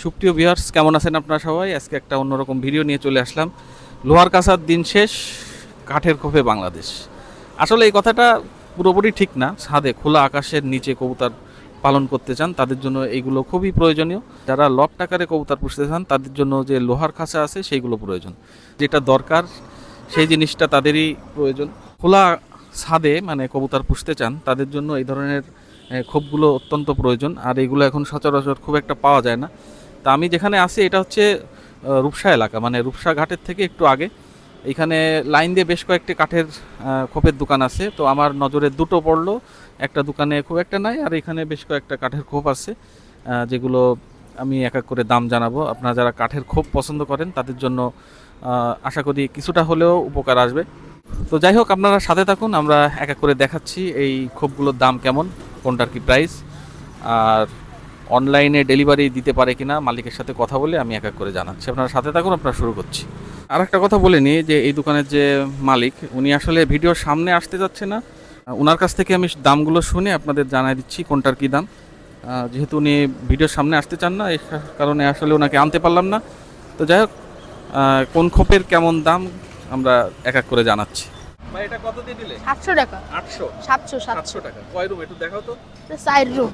সুপ্রিয় ভিউয়ার্স, কেমন আছেন আপনারা সবাই? আজকে একটা অন্যরকম ভিডিও নিয়ে চলে আসলাম। লোহার কাঁসার দিন শেষ, কাঠের খোপে বাংলাদেশ। আসলে এই কথাটা পুরোপুরি ঠিক না। ছাদে খোলা আকাশের নিচে কবুতর পালন করতে চান তাদের জন্য এইগুলো খুবই প্রয়োজনীয়। যারা লট আকারে কবুতর পুষতে চান তাদের জন্য যে লোহার খাঁচা আছে সেইগুলো প্রয়োজন। যেটা দরকার সেই জিনিসটা তাদেরই প্রয়োজন। খোলা ছাদে মানে কবুতর পুষতে চান তাদের জন্য এই ধরনের খোপগুলো অত্যন্ত প্রয়োজন। আর এগুলো এখন সচরাচর খুব একটা পাওয়া যায় না। তা আমি যেখানে আছি এটা হচ্ছে রূপসা এলাকা, মানে রূপসা ঘাটের থেকে একটু আগে। এখানে লাইন দিয়ে বেশ কয়েকটি কাঠের খোপের দোকান আছে। তো আমার নজরে দুটো পড়লো, একটা দোকানে খুব একটা নাই, আর এখানে বেশ কয়েকটা কাঠের খোপ আছে যেগুলো আমি এক এক করে দাম জানাবো। আপনারা যারা কাঠের খোপ পছন্দ করেন তাদের জন্য আশা করি কিছুটা হলেও উপকার আসবে। তো যাই হোক, আপনারা সাথে থাকুন, আমরা এক এক করে দেখাচ্ছি এই খোপগুলোর দাম কেমন, কোনটার কি প্রাইস, আর অনলাইনে ডেলিভারি দিতে পারে কিনা মালিকের সাথে কথা বলে আমি এক এক করে জানাচ্ছি। আপনারা সাথে থাকুন, আপনারা শুরু করছি। আর একটা কথা বলে নিই যে এই দোকানের যে মালিক উনি আসলে ভিডিওর সামনে আসতে যাচ্ছে না। ওনার কাছ থেকে আমি দামগুলো শুনে আপনাদের জানাই দিচ্ছি কোনটার কী দাম। যেহেতু উনি ভিডিওর সামনে আসতে চান না, এই কারণে আসলে ওনাকে আনতে পারলাম না। তো যাই হোক, কোন খোপের কেমন দাম আমরা এক এক করে জানাচ্ছি। ভাই এটা কত দিয়ে দিলে? 700 টাকা। 800 700 টাকা। কয় রুম একটু দেখাও তো। 4 রুম।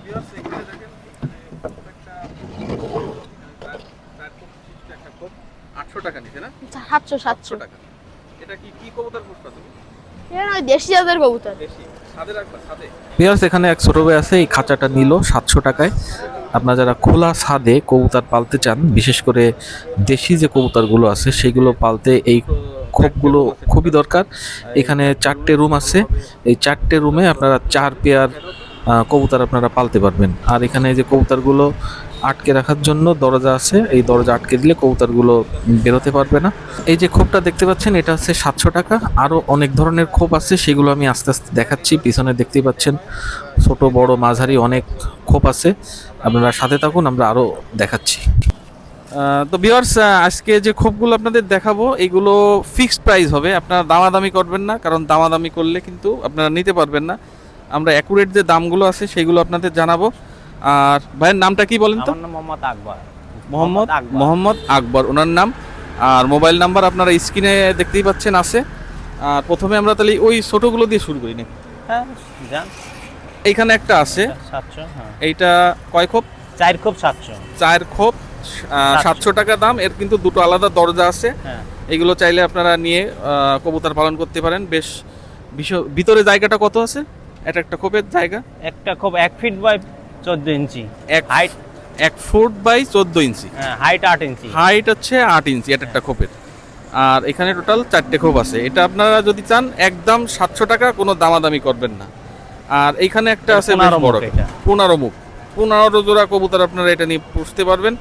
টাকা নিচে না? 700 টাকা। এটা কি কবুতর পুষবা তুমি? এটা নয় দেশি জাতের কবুতর। দেশি। ছাদে রাখবা ছাদে? ভিউয়ার্স, এখানে এক ছোট ভাই আছে, এই খাঁচাটা নিল 700 টাকায়। আপনারা যারা খোলা ছাদে কবুতর পালতে চান, বিশেষ করে দেশি যে কবুতরগুলো আছে সেগুলো পালতে এই খোপগুলো খুবই দরকার। এখানে 4টে রুম আছে, এই 4টে রুমে আপনারা 4 পেয়ার কবুতর আপনারা পালতে পারবেন। আর এখানে যে কবুতরগুলো আটকে রাখার জন্য দরজা আছে, এই দরজা আটকে দিলে কবুতরগুলো বেরোতে পারবে না। এই যে খোপটা দেখতে পাচ্ছেন এটা হচ্ছে 700 টাকা। আরও অনেক ধরনের খোপ আছে, সেগুলো আমি আস্তে আস্তে দেখাচ্ছি। পিছনে দেখতেই পাচ্ছেন ছোট বড় মাঝারি অনেক খোপ আছে। আপনারা সাথে থাকুন, আমরা আরও দেখাচ্ছি। তো ভিউয়ার্স, আজকে যে খোপগুলো আপনাদের দেখাবো এগুলো ফিক্সড প্রাইস হবে, আপনারা দামাদামি করবেন না, কারণ দামাদামি করলে কিন্তু আপনারা নিতে পারবেন না। আমরা অ্যাকুরেট যে দামগুলো আছে সেগুলো আপনাদের জানাবো। আর ভাইয়ের নামটা কি বলেন তো? মোহাম্মদ আকবর। মোহাম্মদ আকবর ওনার নাম। আর মোবাইল নাম্বার আপনারা স্ক্রিনে দেখতেই পাচ্ছেন আছে। আর প্রথমে আমরা তাহলে ওই ছোটোগুলো দিয়ে শুরু করি নাকি? হ্যাঁ যান। এইখানে একটা আছে 700। হ্যাঁ, এইটা কয় খোপ? 4 খোপ 700। 4 খোপ 700 টাকা দাম। এর কিন্তু দুটো আলাদা দরজা আছে। হ্যাঁ, এগুলো চাইলে আপনারা নিয়ে কবুতর পালন করতে পারেন। বেশ ভিতরে জায়গাটা কত আছে? এটা একটা খোপের জায়গা একটা খোপ 1 feet by 14 inch. Height 1 foot by 14 inch. হ্যাঁ, হাইট 8 ইঞ্চি। হাইট হচ্ছে 8 ইঞ্চি এটা একটা খোপের। আর এখানে টোটাল 4টে খোপ আছে। এটা আপনারা যদি চান একদম 700 টাকা, কোনো দামাদামি করবেন না। আর এইখানে একটা আছে বেশ বড়, 15 মুখ, 15 জোড়া কবুতর আপনারা এটা নিয়ে পুষতে পারবেন।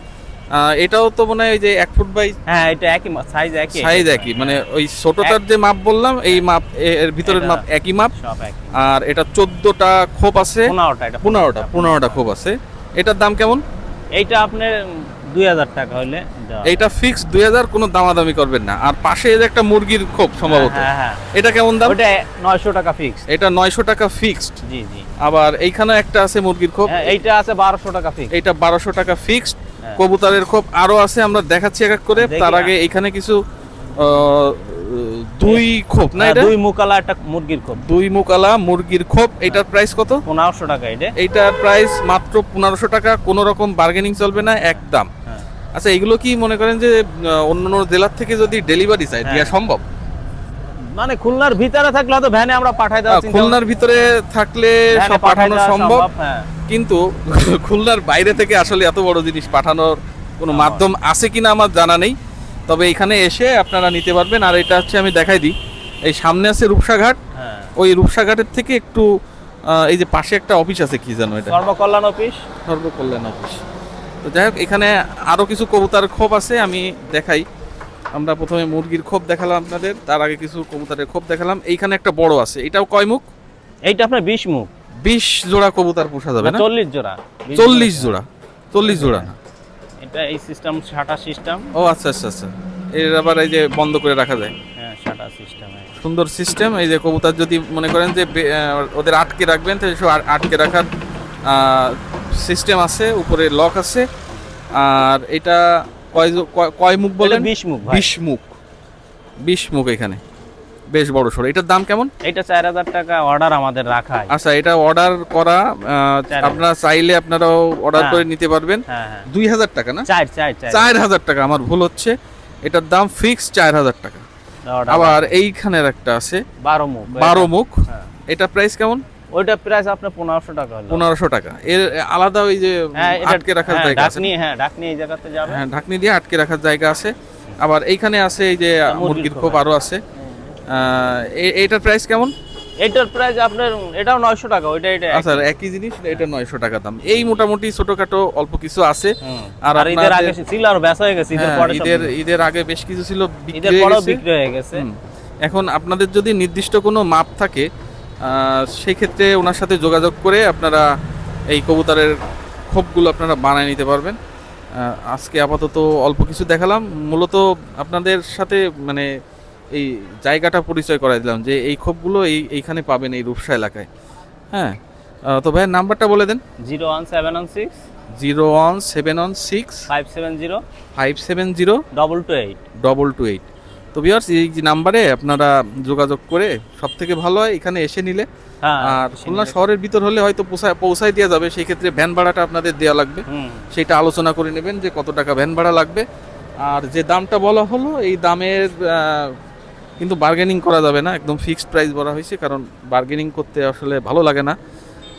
এটাও তো মনে হয় যে 1 ফুট বাই, হ্যাঁ এটা একই সাইজ একই, মানে ওই ছোটটার যে মাপ বললাম এই মাপ, এর ভিতরের মাপ একই মাপ। সব একই। আর এটা 14টা খোপ আছে। 15টা খোপ আছে। এটার দাম কেমন? এইটা আপনার 2000 টাকা হইলে এইটা ফিক্স 2000, কোনো দামাদামি করবেন না। আর পাশে এই যে একটা মুরগির খোপ সম্ভবত, হ্যাঁ হ্যাঁ, এটা কেমন দাম? ওটা 900 টাকা ফিক্স। এটা 900 টাকা ফিক্সড। জি জি। আবার এইখানে একটা আছে মুরগির খোপ, হ্যাঁ, এইটা আছে 1200 টাকা ফিক্স। এটা 1200 টাকা ফিক্সড। হ্যাঁ। কবুতরের খোপ আরো আছে, আমরা দেখাচ্ছি এক এক করে। তার আগে এইখানে কিছু দুই খোপ না, এটা 2 মুকালা একটা মুরগির খোপ। 2 মুকালা মুরগির খোপ। এটার প্রাইস কত? 1500 টাকা এটা। এইটার প্রাইস মাত্র 1500 টাকা। কোনো রকম বার্গেনিং চলবে না, একদম। হ্যাঁ। আচ্ছা, এগুলো কি মনে করেন যে অন্য জেলার থেকে যদি ডেলিভারি চাই দেওয়া সম্ভব? মানে খুলনার ভিতরে থাকলে হয়তো ভ্যানে আমরা পাঠাই দেওয়া। খুলনার ভিতরে থাকলে সব পাঠানো সম্ভব, হ্যাঁ। কিন্তু খুলনার বাইরে থেকে আসলে এত বড় জিনিস পাঠানোর কোনো মাধ্যম আছে কিনা আমার জানা নেই। তবে এখানে এসে আপনারা নিতে পারবেন। আর এটা হচ্ছে আমি দেখাই দিই, এই সামনে আছে রূপসা ঘাট। হ্যাঁ। ওই রূপসা ঘাটের থেকে একটু এই যে পাশে একটা অফিস আছে, কি জানো এটা? সর্বকল্যাণ অফিস। সর্বকল্যাণ অফিস। তো যাই হোক, এখানে আরো কিছু কবুতরের খোপ আছে, আমি দেখাই। আমরা প্রথমে মুরগির খোপ দেখালাম আপনাদের, তার আগে কিছু কবুতরের খোপ দেখালাম। এইখানে একটা বড় আছে, এটাও কয় মুখ? এইটা আপনার 20 মুখ। 20 জোড়া কবুতর পোষা যাবে না? 40 জোড়া। 40 জোড়া? 40 জোড়া না, এটা এই সিস্টেম, শাটা সিস্টেম। ও আচ্ছা আচ্ছা আচ্ছা। এর আবার এই যে বন্ধ করে রাখা যায়। হ্যাঁ, শাটা সিস্টেম। সুন্দর সিস্টেম। এই যে কবুতর যদি মনে করেন যে ওদের আটকে রাখবেন, তো আটকে রাখার সিস্টেম আছে, উপরে লক আছে। আর এটা কয় মুখ বলেন? 20 মুখ ভাই। 20 মুখ, 20 মুখ এখানে, বেশ বড় সড়ো। এটার দাম কেমন? এটা 4000 টাকা অর্ডার আমাদের রাখা। আচ্ছা, এটা অর্ডার করা, 4000 আপনারা চাইলে আপনারাও অর্ডার হ্যাঁ। করে নিতে পারবেন। হ্যাঁ হ্যাঁ 2000 টাকা না? 4 4000 টাকা, আমার ভুল হচ্ছে। এটার দাম ফিক্স 4000 টাকা। আবার এইখানের একটা আছে 12 মুখ। 12 মুখ, হ্যাঁ। এটা প্রাইস কেমন? ওইটা প্রাইস আপনার 1500 টাকা হলো। 1500 টাকা। এর আলাদা ওই যে হ্যাঁ, এটা আটকে রাখার জায়গা আছে। ঢাকনি এই জায়গাতে যাবে। হ্যাঁ, ঢাকনি দিয়ে আটকে রাখার জায়গা আছে। আবার এইখানে আছে এই যে মুরগির খোপ আরো আছে। এইটার প্রাইস কেমন? এটার প্রাইস আপনার এটাও 900 টাকা। ওইটা এটা আচ্ছা, একই জিনিস, এটা 900 টাকা দাম। এই মোটামুটি ছোটখাটো অল্প কিছু আছে। আর ঈদের আগে ছিল আর বেচা হয়ে গেছে। ঈদের হ্যাঁ, পরে সব ঈদের আগে বেশ কিছু ছিল, বিক্রি ঈদের হয়ে পরেও গেছে। বিক্রি হয়ে গেছে। এখন আপনাদের যদি নির্দিষ্ট কোনো মাপ থাকে, সেই ক্ষেত্রে ওনার সাথে যোগাযোগ করে আপনারা এই কবুতরের খোপগুলো আপনারা বানায় নিতে পারবেন। আজকে আপাতত অল্প কিছু দেখালাম, মূলত আপনাদের সাথে মানে এই জায়গাটা পরিচয় করাই দিলাম যে এই খোপগুলো এইখানে পাবেন, এই রূপসা এলাকায়। হ্যাঁ, তো ভাইয়ের নাম্বারটা বলে দেন। 01716 01716 570 570 228। 228। তো ভিউয়ার্স, এই যে নাম্বারে আপনারা যোগাযোগ করে, সব থেকে ভালো হয় এখানে এসে নিলে। হ্যাঁ, আর খুলনা শহরের ভিতর হলে হয়তো পৌঁছায় দেওয়া যাবে, সেই ক্ষেত্রে ভ্যান ভাড়াটা আপনাদের দেওয়া লাগবে। সেটা আলোচনা করে নেবেন যে কত টাকা ভ্যান ভাড়া লাগবে। আর যে দামটা বলা হলো, এই দামের কিন্তু বার্গেনিং করা যাবে না, একদম ফিক্সড প্রাইস বলা হয়েছে, কারণ বার্গেনিং করতে আসলে ভালো লাগে না।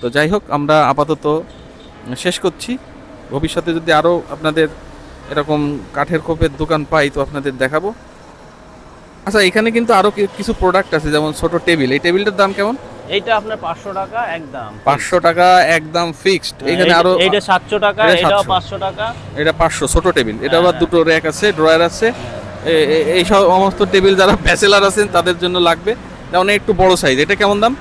তো যাই হোক, আমরা আপাতত শেষ করছি। ভবিষ্যতে যদি আরও আপনাদের এরকম কাঠের খোপের দোকান পাই তো আপনাদের দেখাবো। আচ্ছা, এখানে কিন্তু আরও কিছু প্রোডাক্ট আছে, যেমন ছোট টেবিল। এই টেবিলটার দাম কেমন? এইটা আপনার 500 টাকা একদম। 500 টাকা একদম ফিক্সড। এখানে আরো এইটা 700 টাকা, এটা এটাও 700 500 টাকা। এটা 500 ছোট টেবিল। এটা আবার হ্যাঁ। দুটো র‍্যাক আছে, ড্রয়ার আছে। এই সমস্ত টেবিল যারা ব্যাচেলার আছেন তাদের জন্য লাগবে, যেমন একটু বড় সাইজ। এটা কেমন দাম?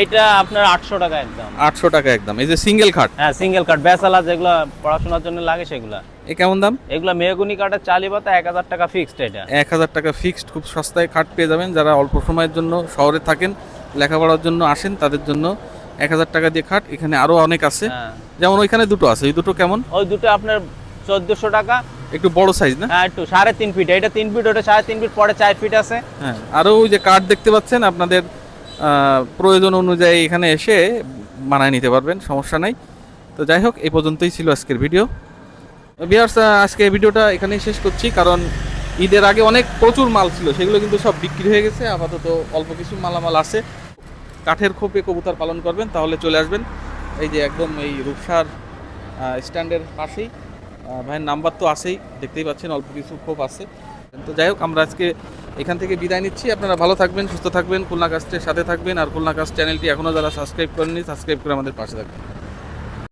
এইটা আপনার 800 টাকা একদম। 800 টাকা একদম। এই যে সিঙ্গেল খাট, হ্যাঁ, সিঙ্গেল কাট বেসালা যেগুলো পড়াশোনার জন্য লাগে সেগুলা। এ কেমন দাম? এগুলা মেহগুনি কাঠের চালি পাতা 1000 টাকা ফিক্সড। এটা 1000 টাকা ফিক্সড। খুব সস্তায় খাট পেয়ে যাবেন। যারা অল্প সময়ের জন্য শহরে থাকেন, লেখাপড়ার জন্য আসেন, তাদের জন্য 1000 টাকা দিয়ে খাট। এখানে আরো অনেক আছে, হ্যাঁ। যেমন ওইখানে দুটো আছে। এই দুটো কেমন? ওই দুটো আপনার 1400 টাকা। একটু বড় সাইজ না? হ্যাঁ, একটু 3.5 ফিট। এটা 3 ফিট, ওটা 3.5 ফিট, পরে 4 ফিট আছে। হ্যাঁ, আরও ওই যে কাঠ দেখতে পাচ্ছেন, আপনাদের প্রয়োজন অনুযায়ী এখানে এসে বানায় নিতে পারবেন, সমস্যা নাই। তো যাই হোক, এই পর্যন্তই ছিল আজকের ভিডিও। ভিউয়ার্স, আজকে ভিডিওটা এখানেই শেষ করছি, কারণ ঈদের আগে অনেক প্রচুর মাল ছিল, সেগুলো কিন্তু সব বিক্রি হয়ে গেছে। আপাতত অল্প কিছু মালামাল আছে। কাঠের খোপে কবুতর পালন করবেন তাহলে চলে আসবেন এই যে একদম এই রূপসার স্ট্যান্ডের পাশেই। ভাইয়ের নাম্বার তো আছেই, দেখতেই পাচ্ছেন, অল্প কিছু খোপ আছে। তো যাই হোক, আমরা আজকে এখান থেকে বিদায় নিচ্ছি। আপনারা ভালো থাকবেন, সুস্থ থাকবেন, খুলনা কাস্টের সাথে থাকবেন। আর খুলনা কাস্ট চ্যানেলটি এখনও যারা সাবস্ক্রাইব করেননি, সাবস্ক্রাইব করে আমাদের পাশে থাকবেন।